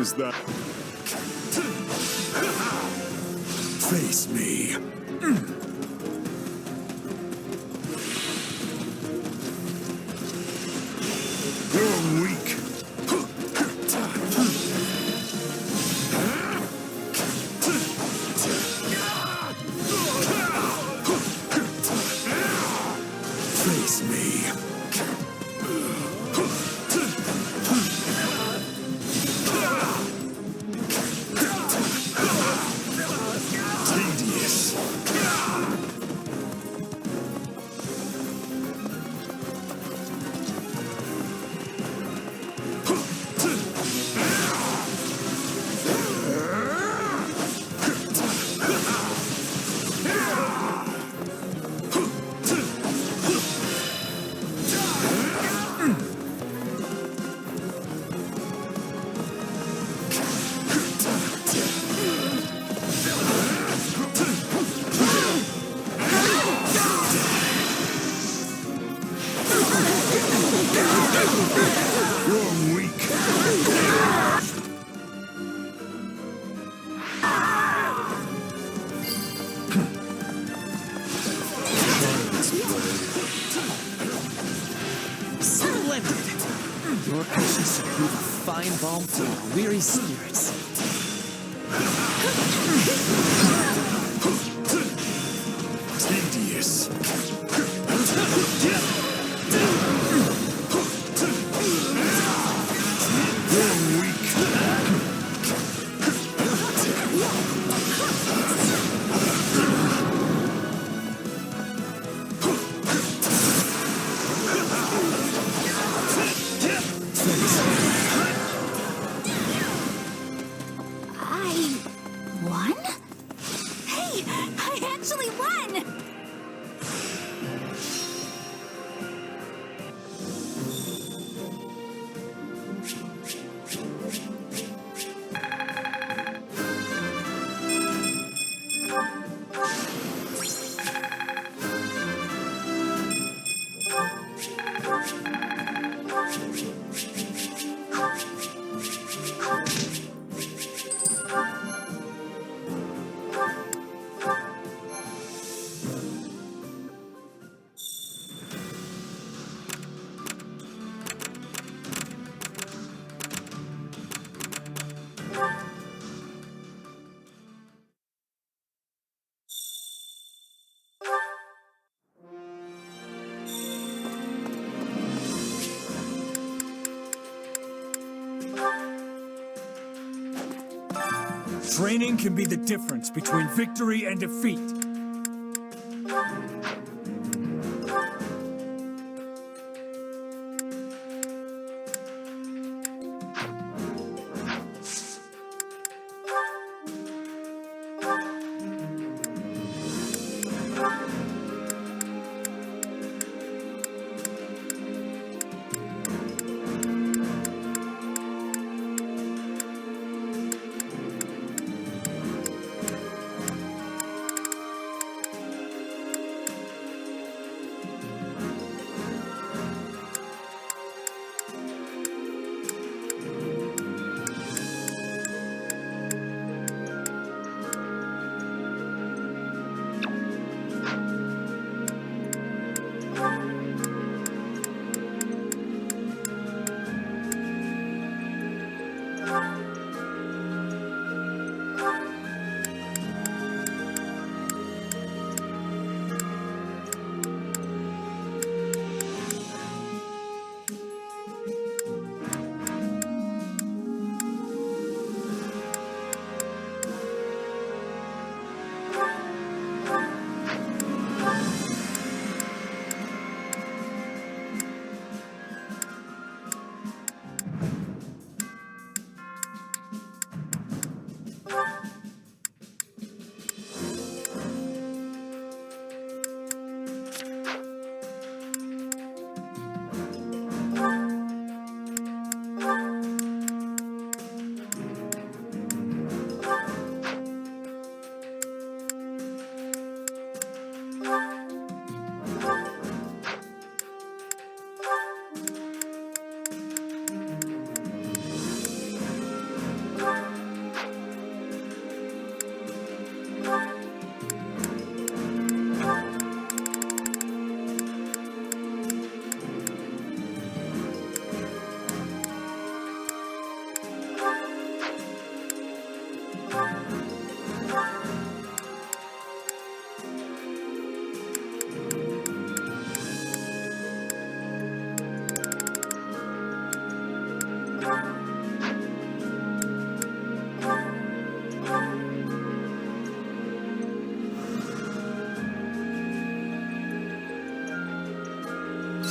is that? Face me. You're weak. Face me. Tedious. You're weak. Splendid! Your patience should prove a fine balm for our weary spirits. Tedious. You're weak. I won? Hey, I actually won! Training can be the difference between victory and defeat.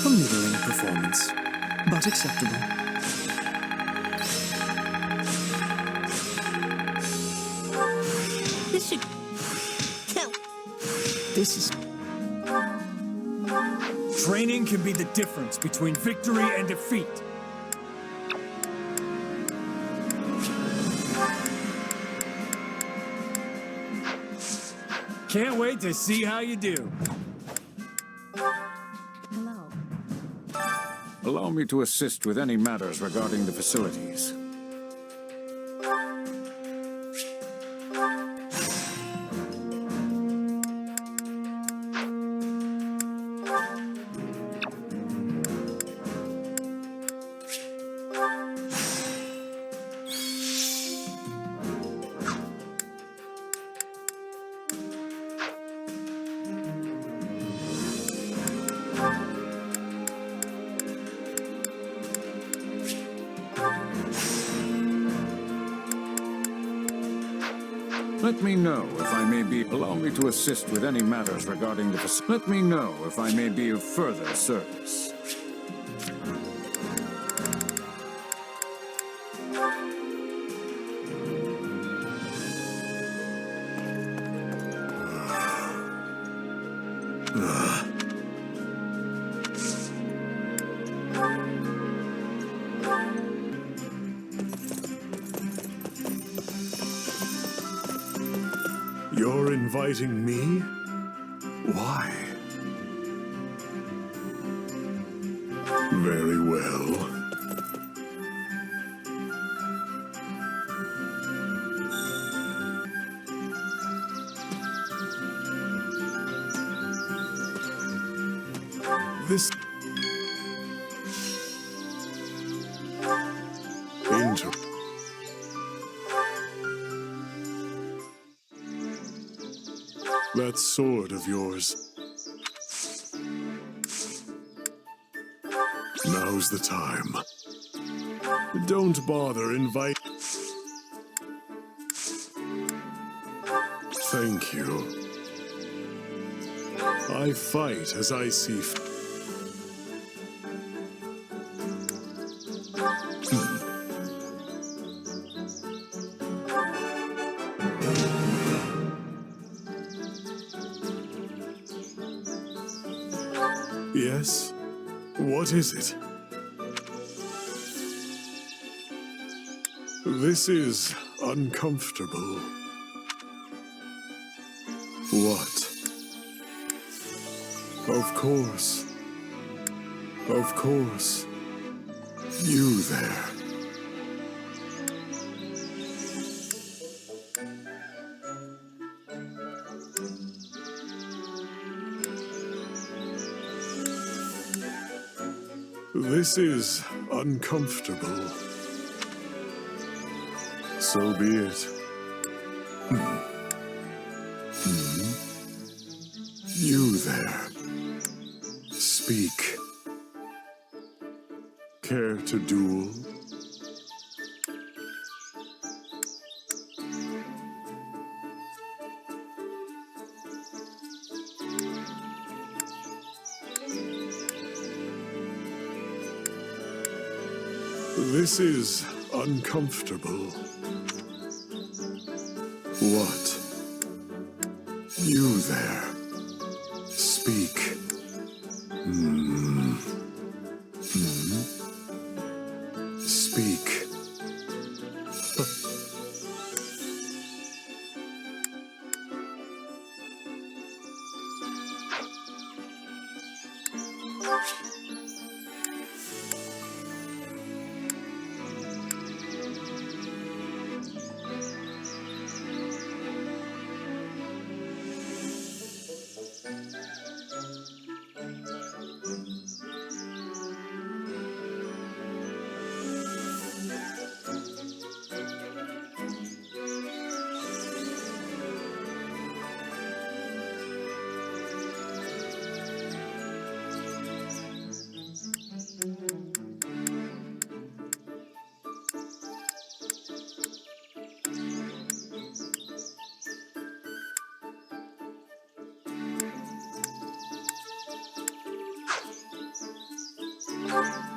A middling performance, but acceptable. This should count. This is... Training can be the difference between victory and defeat. Can't wait to see how you do. Hello. Allow me to assist with any matters regarding the facilities. Let me know if I may be... Allow me to assist with any matters regarding the... Let me know if I may be of further service. You're inviting me? Why? Very well. This... That sword of yours. Now's the time. Don't bother invite... Thank you. I fight as I see fit. Yes? What is it? This is uncomfortable. What? Of course. Of course. You there. This is uncomfortable. So be it. You there. Speak. Care to duel? This is uncomfortable. What? You there. Speak. Speak.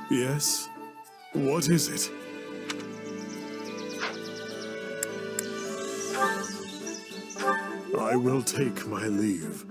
Yes? What is it? I will take my leave.